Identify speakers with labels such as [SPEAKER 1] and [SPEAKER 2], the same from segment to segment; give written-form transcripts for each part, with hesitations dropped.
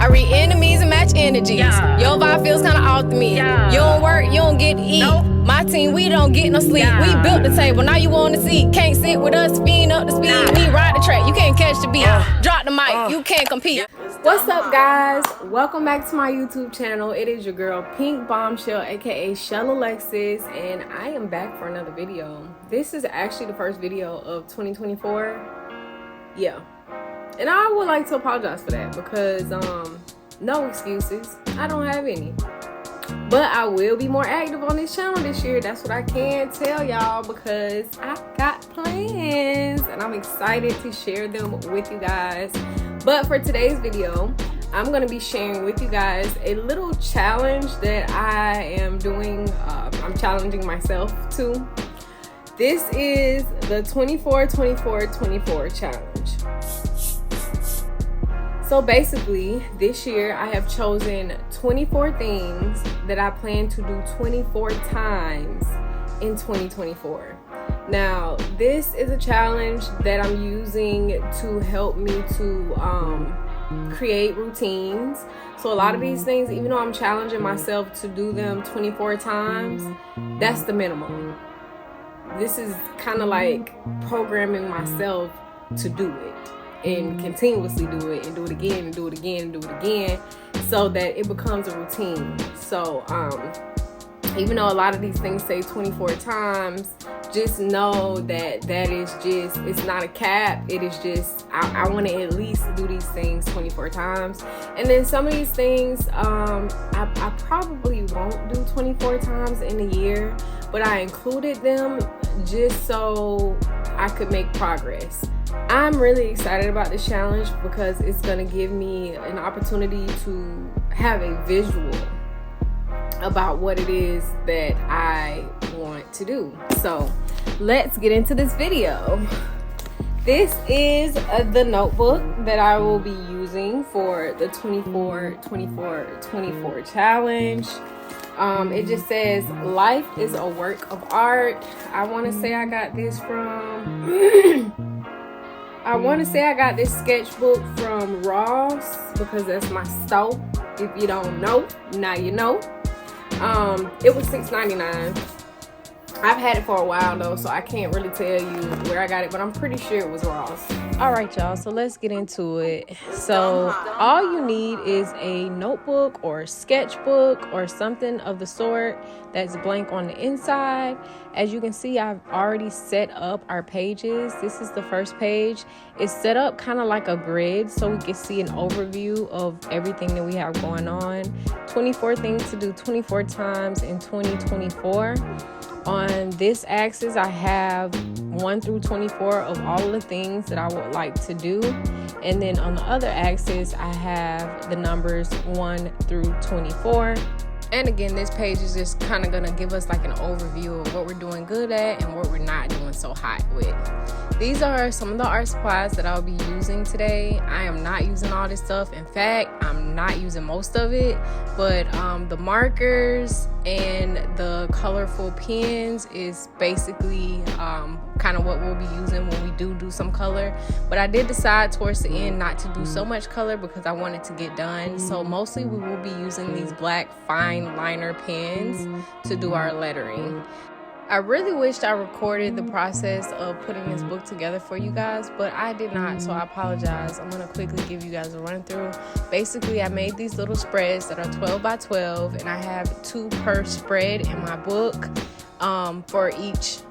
[SPEAKER 1] read enemies and match energies. Your vibe feels kinda off to me. You don't work, you don't get to eat. My team, we don't get no sleep. We built the table, now you on the seat. Can't sit with us, fiend up the speed. We ride the track, you can't catch the beat. Drop the mic, you can't compete. What's up, guys? Welcome back to my YouTube channel. It is your girl Pink Bombshell, aka Chelle Alexis, and I am back for another video. This is actually the first video of 2024. Yeah, and I would like to apologize for that because no excuses, I don't have any. But I will be more active on this channel this year. That's what I can tell y'all, because I got plans and I'm excited to share them with you guys. But for today's video, I'm going to be sharing with you guys a little challenge that I am doing. I'm challenging myself to. This is the 24-24-24 challenge. So basically, this year I have chosen 24 things that I plan to do 24 times in 2024. Now, this is a challenge that I'm using to help me to create routines. So a lot of these things, even though I'm challenging myself to do them 24 times, that's the minimum. This is kind of like programming myself to do it and continuously do it and do it again and do it again and do it again, so that it becomes a routine. So even though a lot of these things say 24 times, just know that that is just, it's not a cap. It is just, I want to at least do these things 24 times. And then some of these things I probably won't do 24 times in a year, but I included them just so I could make progress. I'm really excited about this challenge because it's going to give me an opportunity to have a visual about what it is that I want to do. So let's get into this video. This is the notebook that I will be using for the 24-24-24 challenge. It just says, life is a work of art. I want to say I got this from I want to say I got this sketchbook from Ross, because that's my store. If you don't know, now you know. It was $6.99. I've had it for a while though, so I can't really tell you where I got it, but I'm pretty sure it was Ross. All right, y'all, so let's get into it. So all you need is a notebook or sketchbook or something of the sort that's blank on the inside. As you can see, I've already set up our pages. This is the first page. It's set up kind of like a grid so we can see an overview of everything that we have going on. 24 things to do 24 times in 2024. On this axis, I have 1 through 24 of all of the things that I would like to do. And then on the other axis, I have the numbers 1 through 24. And again, this page is just kind of going to give us like an overview of what we're doing good at and what we're not doing so hot with. These are some of the art supplies that I'll be using today. I am not using all this stuff. In fact, I'm not using most of it, but the markers and the colorful pens is basically kind of what we'll be using when we do some color. But I did decide towards the end not to do so much color because I wanted to get done. So mostly we will be using these black fine liner pens to do our lettering. I really wished I recorded the process of putting this book together for you guys, but I did not, so I apologize. I'm going to quickly give you guys a run through. Basically, I made these little spreads that are 12 by 12, and I have 2 per spread in my book for each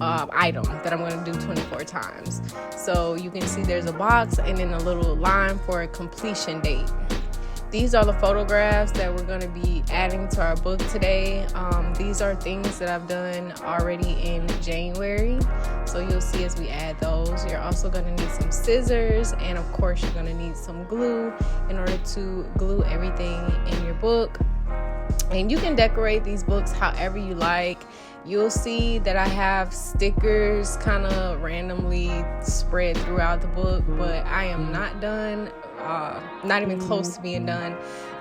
[SPEAKER 1] item that I'm going to do 24 times. So you can see there's a box and then a little line for a completion date. These are the photographs that we're going to be adding to our book today. These are things that I've done already in January, so you'll see as we add those. You're also going to need some scissors, and of course you're going to need some glue in order to glue everything in your book. And you can decorate these books however you like. You'll see that I have stickers kind of randomly spread throughout the book, but I am not done not even close to being done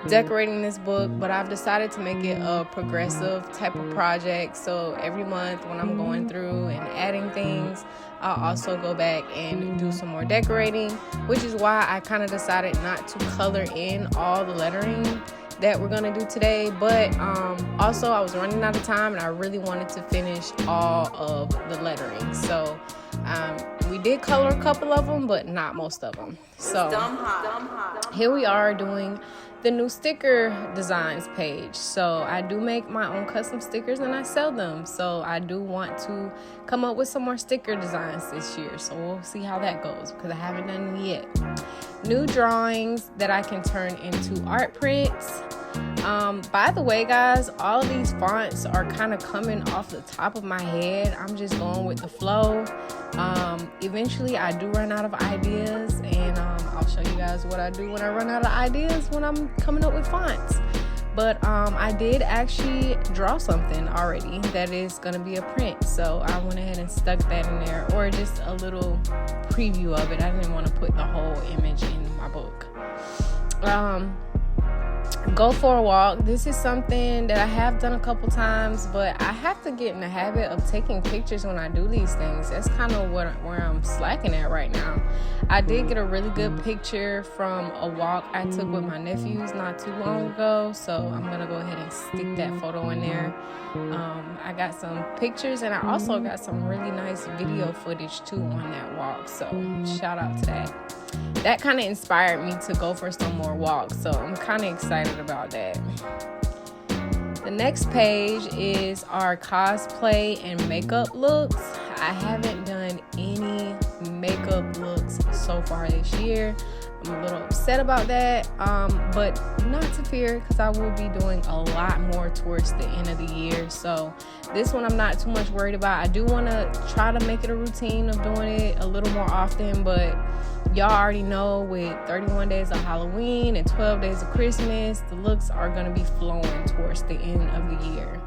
[SPEAKER 1] decorating this book, but I've decided to make it a progressive type of project. So every month when I'm going through and adding things, I'll also go back and do some more decorating, which is why I kind of decided not to color in all the lettering that we're gonna do today. But also I was running out of time and I really wanted to finish all of the lettering. So we did color a couple of them, but not most of them. So here we are doing the new sticker designs page. So I do make my own custom stickers and I sell them. So I do want to come up with some more sticker designs this year. So we'll see how that goes because I haven't done any yet. New drawings that I can turn into art prints. By the way, guys, all of these fonts are kind of coming off the top of my head. I'm just going with the flow. Eventually I do run out of ideas, and I'll show you guys what I do when I run out of ideas when I'm coming up with fonts. But I did actually draw something already that is going to be a print, so I went ahead and stuck that in there, or just a little preview of it. I didn't want to put the whole image in my book. Go for a walk. This is something that I have done a couple times, but I have to get in the habit of taking pictures when I do these things. That's kind of where I'm slacking at right now. I did get a really good picture from a walk I took with my nephews not too long ago, so I'm gonna go ahead and stick that photo in there. I got some pictures and I also got some really nice video footage too on that walk, so shout out to that. That kind of inspired me to go for some more walks, so I'm kind of excited about that. The next page is our cosplay and makeup looks. I haven't done any makeup looks so far this year. I'm a little upset about that, but not to fear because I will be doing a lot more towards the end of the year. So this one I'm not too much worried about. I do want to try to make it a routine of doing it a little more often, but y'all already know with 31 days of Halloween and 12 days of Christmas, the looks are going to be flowing towards the end of the year.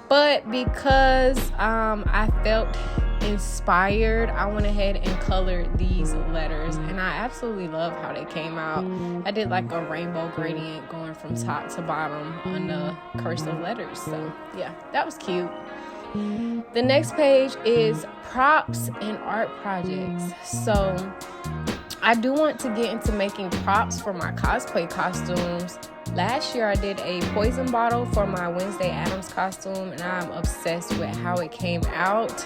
[SPEAKER 1] But because I felt inspired, I went ahead and colored these letters, and I absolutely love how they came out. I did like a rainbow gradient going from top to bottom on the cursive letters. So yeah, that was cute. The next page is props and art projects. So I do want to get into making props for my cosplay costumes. Last year I did a poison bottle for my Wednesday Addams costume, and I'm obsessed with how it came out.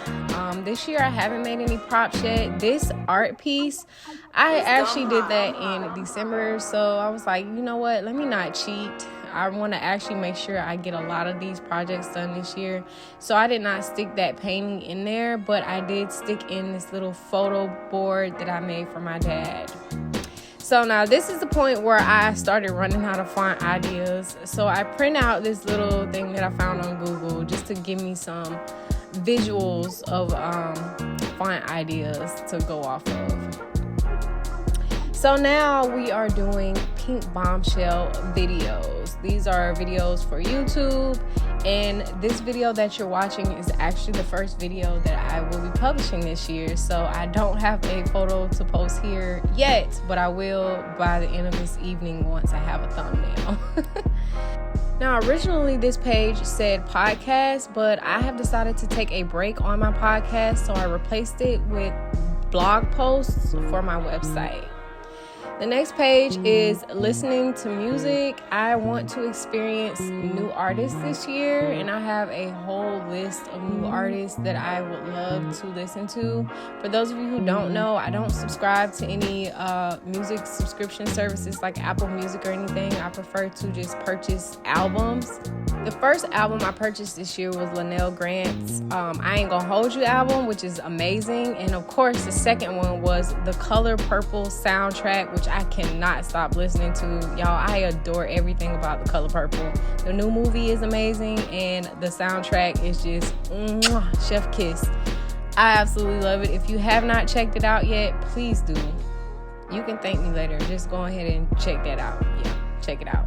[SPEAKER 1] This year I haven't made any props yet. This art piece, I actually did that in December, so I was like, you know what, let me not cheat. I want to actually make sure I get a lot of these projects done this year. So I did not stick that painting in there, but I did stick in this little photo board that I made for my dad. So now this is the point where I started running out of font ideas. So I print out this little thing that I found on Google just to give me some visuals of font ideas to go off of. So now we are doing Pink Bombshell videos. These are videos for YouTube, and this video that you're watching is actually the first video that I will be publishing this year. So I don't have a photo to post here yet, but I will by the end of this evening once I have a thumbnail. Now, originally this page said podcast, but I have decided to take a break on my podcast, so I replaced it with blog posts for my website. The next page is listening to music. I want to experience new artists this year, and I have a whole list of new artists that I would love to listen to. For those of you who don't know, I don't subscribe to any music subscription services like Apple Music or anything. I prefer to just purchase albums. The first album I purchased this year was Linnell Grant's I Ain't Gonna Hold You album, which is amazing. And of course, the second one was the Color Purple soundtrack, which I cannot stop listening to. Y'all, I adore everything about the Color Purple. The new movie is amazing, and the soundtrack is just chef kiss. I absolutely love it. If you have not checked it out yet, please do. You can thank me later. Just go ahead and check that out. Yeah, check it out.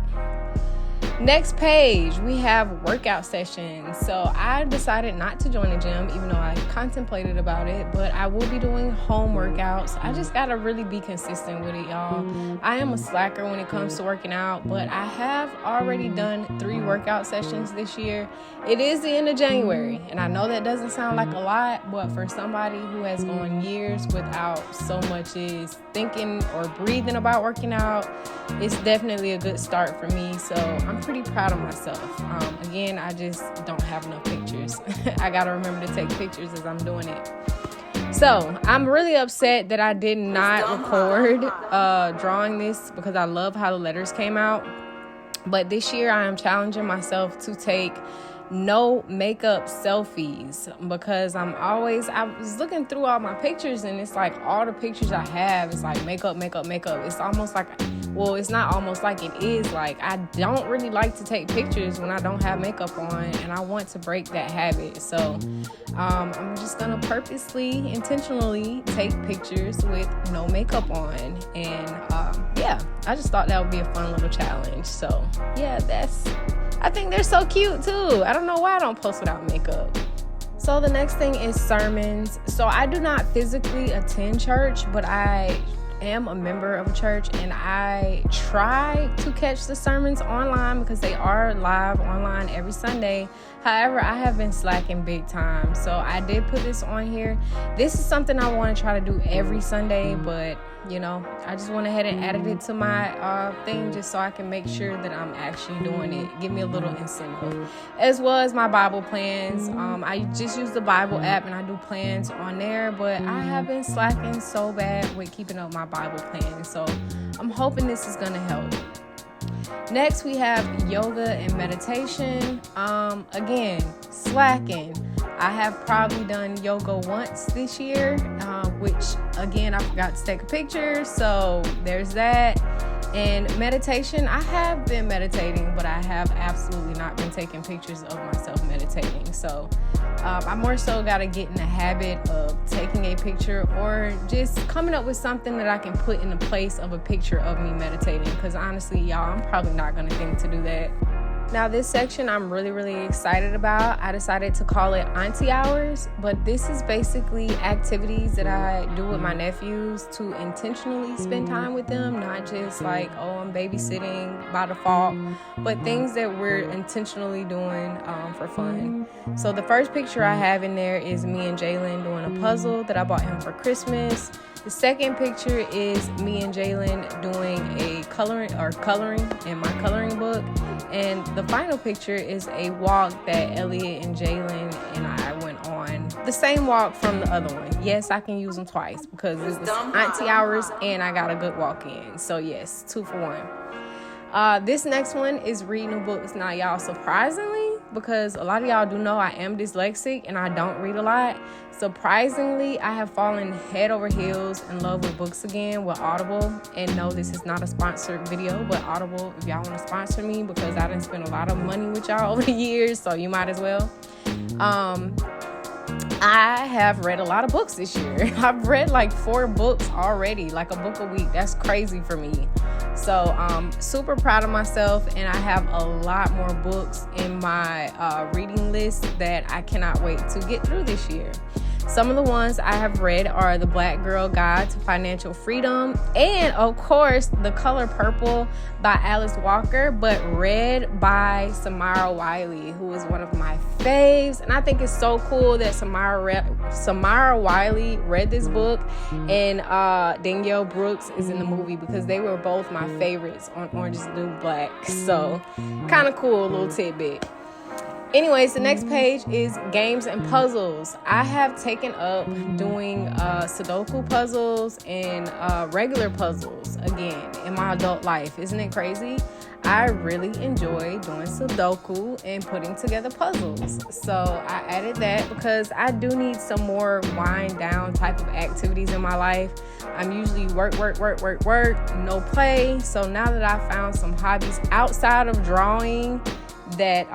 [SPEAKER 1] Next page, we have workout sessions. So I decided not to join the gym, even though I contemplated about it, but I will be doing home workouts. I just gotta really be consistent with it, y'all. I am a slacker when it comes to working out, but I have already done 3 workout sessions this year. It is the end of January, and I know that doesn't sound like a lot, but for somebody who has gone years without so much as thinking or breathing about working out, it's definitely a good start for me. So I'm pretty proud of myself. Again, I just don't have enough pictures. I gotta remember to take pictures as I'm doing it. So I'm really upset that I did not record drawing this because I love how the letters came out. But this year I am challenging myself to take no makeup selfies because I was looking through all my pictures and it's like all the pictures I have is like makeup. It's almost like, well, it's not almost like, it is like I don't really like to take pictures when I don't have makeup on, and I want to break that habit. So I'm just gonna purposely, intentionally take pictures with no makeup on, and I just thought that would be a fun little challenge. So yeah, I think they're so cute too. I don't know why I don't post without makeup. So the next thing is sermons. So I do not physically attend church, but I am a member of a church, and I try to catch the sermons online because they are live online every Sunday. However, I have been slacking big time. So I did put this on here. This is something I want to try to do every Sunday, but I just went ahead and added it to my thing just so I can make sure that I'm actually doing it. Give me a little incentive. As well as my Bible plans. I just use the Bible app and I do plans on there, but I have been slacking so bad with keeping up my Bible plans. So I'm hoping this is going to help. Next, we have yoga and meditation. Again, slacking. I have probably done yoga once this year, which again, I forgot to take a picture. So there's that. And meditation, I have been meditating, but I have absolutely not been taking pictures of myself meditating. So I more so got to get in the habit of taking a picture or just coming up with something that I can put in the place of a picture of me meditating. Because honestly, y'all, I'm probably not going to think to do that. Now, this section I'm really, really excited about. I decided to call it Auntie Hours, but this is basically activities that I do with my nephews to intentionally spend time with them, not just like, oh, I'm babysitting by default, but things that we're intentionally doing for fun. So the first picture I have in there is me and Jalen doing a puzzle that I bought him for Christmas. The second picture is me and Jalen doing a coloring in my coloring book. And the final picture is a walk that Elliot and Jalen and I went on. The same walk from the other one. Yes, I can use them twice because it was Auntie Hours and I got a good walk in. So yes, 2 for 1. This next one is reading the books. Now, y'all, surprisingly, because a lot of y'all do know I am dyslexic and I don't read a lot. Surprisingly, I have fallen head over heels in love with books again with Audible. And no, this is not a sponsored video, but Audible, if y'all want to sponsor me, because I done spent a lot of money with y'all over the years, so you might as well. I have read a lot of books this year. I've read like 4 books already, like a book a week. That's crazy for me. So I'm super proud of myself, and I have a lot more books in my reading list that I cannot wait to get through this year. Some of the ones I have read are The Black Girl Guide to Financial Freedom and, of course, The Color Purple by Alice Walker, but read by Samara Wiley, who is one of my faves. And I think it's so cool that Samara Wiley read this book and Danielle Brooks is in the movie because they were both my favorites on Orange is the New Black. So kind of cool little tidbit. Anyways, the next page is games and puzzles. I have taken up doing Sudoku puzzles and regular puzzles again in my adult life. Isn't it crazy? I really enjoy doing Sudoku and putting together puzzles. So I added that because I do need some more wind down type of activities in my life. I'm usually work, no play. So now that I found some hobbies outside of drawing that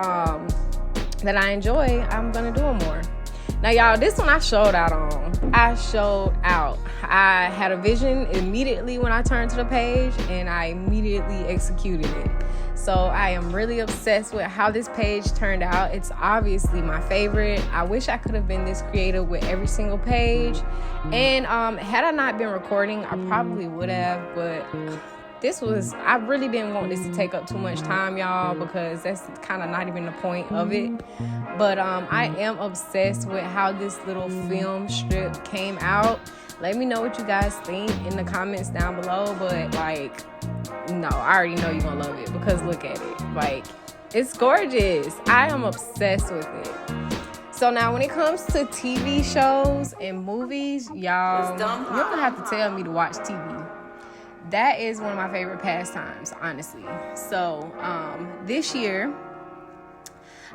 [SPEAKER 1] I enjoy, I'm gonna do them more. Now, y'all, this one I showed out on. I had a vision immediately when I turned to the page, and I immediately executed it. So I am really obsessed with how this page turned out. It's obviously my favorite. I wish I could have been this creative with every single page. And had I not been recording, I probably would have, but I really didn't want this to take up too much time, y'all, because that's kind of not even the point of it. But I am obsessed with how this little film strip came out. Let me know what you guys think in the comments down below. But like, no, I already know you're gonna love it, because look at it. Like, it's gorgeous. I am obsessed with it. So now when it comes to TV shows and movies, y'all, you don't have to tell me to watch TV. That is one of my favorite pastimes, honestly. So this year,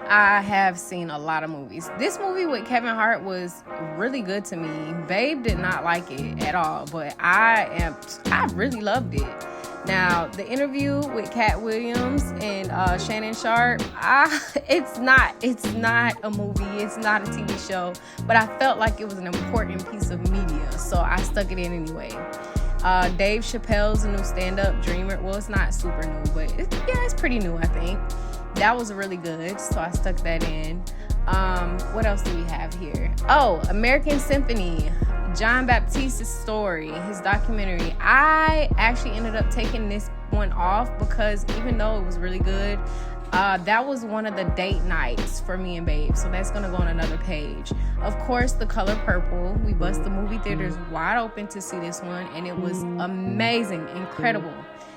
[SPEAKER 1] I have seen a lot of movies. This movie with Kevin Hart was really good to me. Babe did not like it at all, but I really loved it. Now, the interview with Cat Williams and Shannon Sharp, it's not a movie, it's not a TV show, but I felt like it was an important piece of media, so I stuck it in anyway. Dave Chappelle's new stand-up, Dreamer. Well, it's not super new, but it's pretty new, I think. That was really good, so I stuck that in. What else do we have here? Oh, American Symphony, John Baptiste's story, his documentary. I actually ended up taking this one off because even though it was really good, that was one of the date nights for me and Babe, so that's gonna go on another page. Of course, The Color Purple. We bust the movie theaters wide open to see this one, and it was amazing, incredible.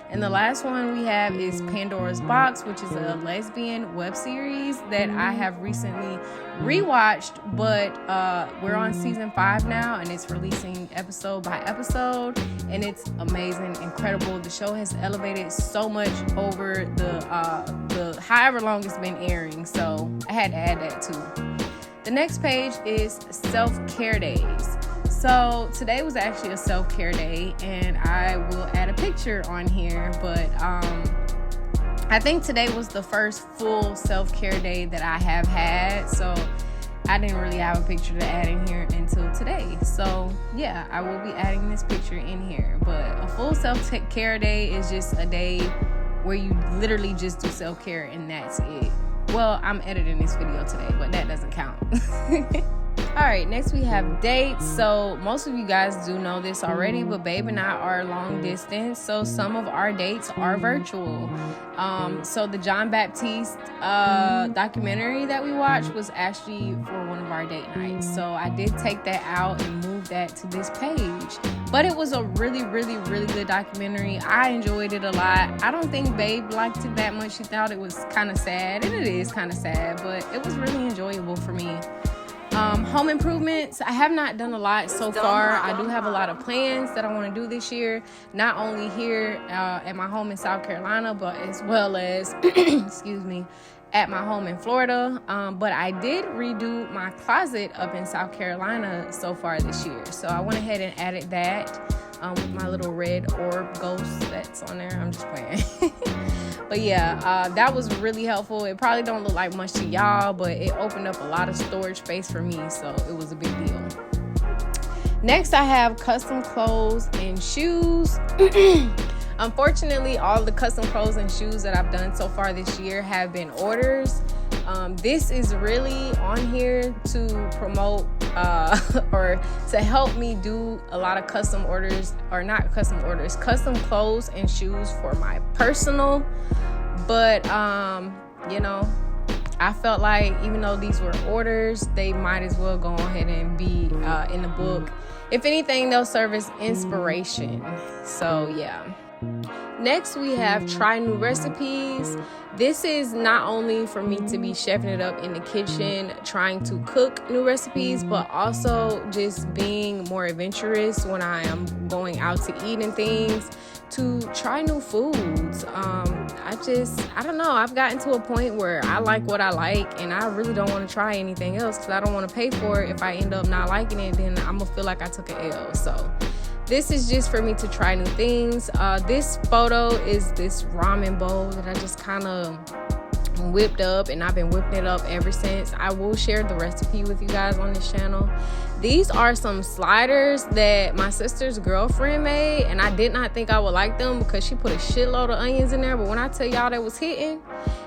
[SPEAKER 1] And the last one we have is Pandora's Box, which is a lesbian web series that I have recently rewatched, but we're on season 5 now, and it's releasing episode by episode, and it's amazing, incredible. The show has elevated so much over the however long it's been airing, so I had to add that too. The next page is self-care days. So today was actually a self-care day, and I will add a picture on here, but I think today was the first full self-care day that I have had, so I didn't really have a picture to add in here until today. So yeah, I will be adding this picture in here, but a full self-care day is just a day where you literally just do self-care, and that's it. Well, I'm editing this video today, but that doesn't count. All right, next we have dates. So most of you guys do know this already, but Babe and I are long distance, so some of our dates are virtual. So the John Baptiste documentary that we watched was actually for one of our date nights, so I did take that out and move that to this page. But it was a really, really, really good documentary. I enjoyed it a lot. I don't think Babe liked it that much. She thought it was kind of sad, and it is kind of sad, but it was really enjoyable for me. Home improvements, I have not done a lot so far. I do have a lot of plans that I want to do this year, not only here at my home in South Carolina, but as well as excuse me, at my home in Florida. But I did redo my closet up in South Carolina so far this year, so I went ahead and added that with my little red orb ghost that's on there. I'm just playing. But yeah, that was really helpful. It probably don't look like much to y'all, but it opened up a lot of storage space for me, so it was a big deal. Next, I have custom clothes and shoes. Unfortunately, all the custom clothes and shoes that I've done so far this year have been orders. This is really on here to promote or to help me do a lot of custom orders, or not custom orders, custom clothes and shoes for my personal. But you know, I felt like even though these were orders, they might as well go ahead and be in the book. If anything, they'll serve as inspiration. So yeah. Next, we have try new recipes. This is not only for me to be chefing it up in the kitchen, trying to cook new recipes, but also just being more adventurous when I am going out to eat and things, to try new foods. I don't know. I've gotten to a point where I like what I like, and I really don't want to try anything else because I don't want to pay for it. If I end up not liking it, then I'm going to feel like I took an L. So this is just for me to try new things. This photo is this ramen bowl that I just kind of whipped up, and I've been whipping it up ever since. I will share the recipe with you guys on this channel. These are some sliders that my sister's girlfriend made, and I did not think I would like them because she put a shitload of onions in there, but when I tell y'all that was hitting.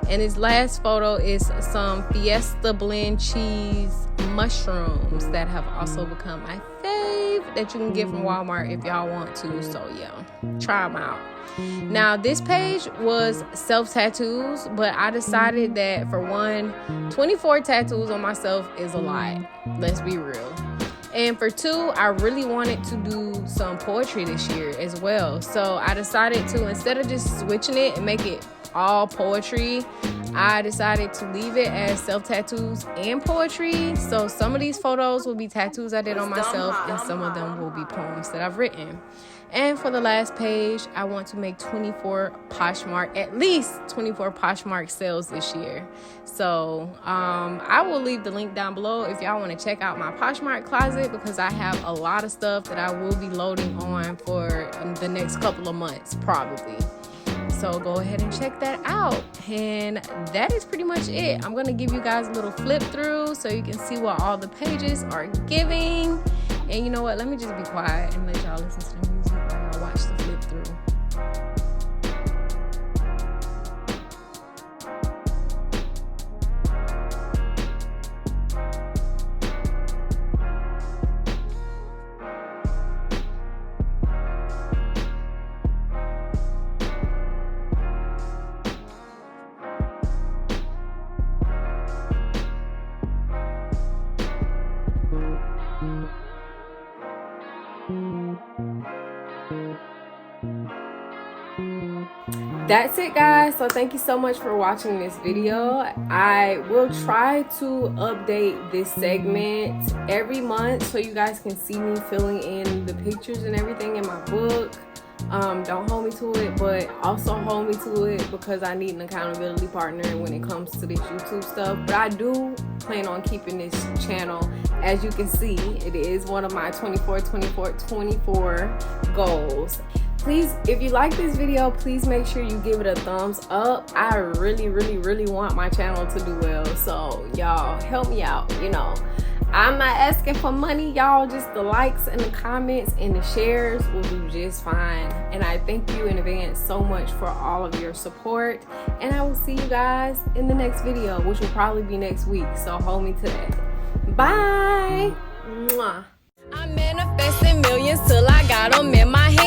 [SPEAKER 1] And this last photo is some Fiesta blend cheese mushrooms that have also become my fave that you can get from Walmart if y'all want to. So yeah, try them out. Now this page was self tattoos, but I decided that for one, 24 tattoos on myself is a lot. Let's be real. And for two, I really wanted to do some poetry this year as well. So I decided to, instead of just switching it and make it all poetry, I decided to leave it as self tattoos and poetry. So some of these photos will be tattoos I did on myself, and some of them will be poems that I've written. And for the last page, I want to make 24 Poshmark, at least 24 Poshmark sales this year. So I will leave the link down below if y'all want to check out my Poshmark closet, because I have a lot of stuff that I will be loading on for the next couple of months probably. So go ahead and check that out. And that is pretty much it. I'm going to give you guys a little flip through so you can see what all the pages are giving. And you know what? Let me just be quiet and let y'all listen to the music while y'all watch the flip through. That's it, guys. So thank you so much for watching this video. I will try to update this segment every month so you guys can see me filling in the pictures and everything in my book. Don't hold me to it, but also hold me to it because I need an accountability partner when it comes to this YouTube stuff. But I do plan on keeping this channel. As you can see, it is one of my 24 goals. Please, if you like this video, please make sure you give it a thumbs up. I really want my channel to do well. So y'all help me out. You know, I'm not asking for money, y'all. Just the likes and the comments and the shares will do just fine. And I thank you in advance so much for all of your support. And I will see you guys in the next video, which will probably be next week. So hold me to that. Bye. Mwah. I'm manifesting millions till I got them in my hand.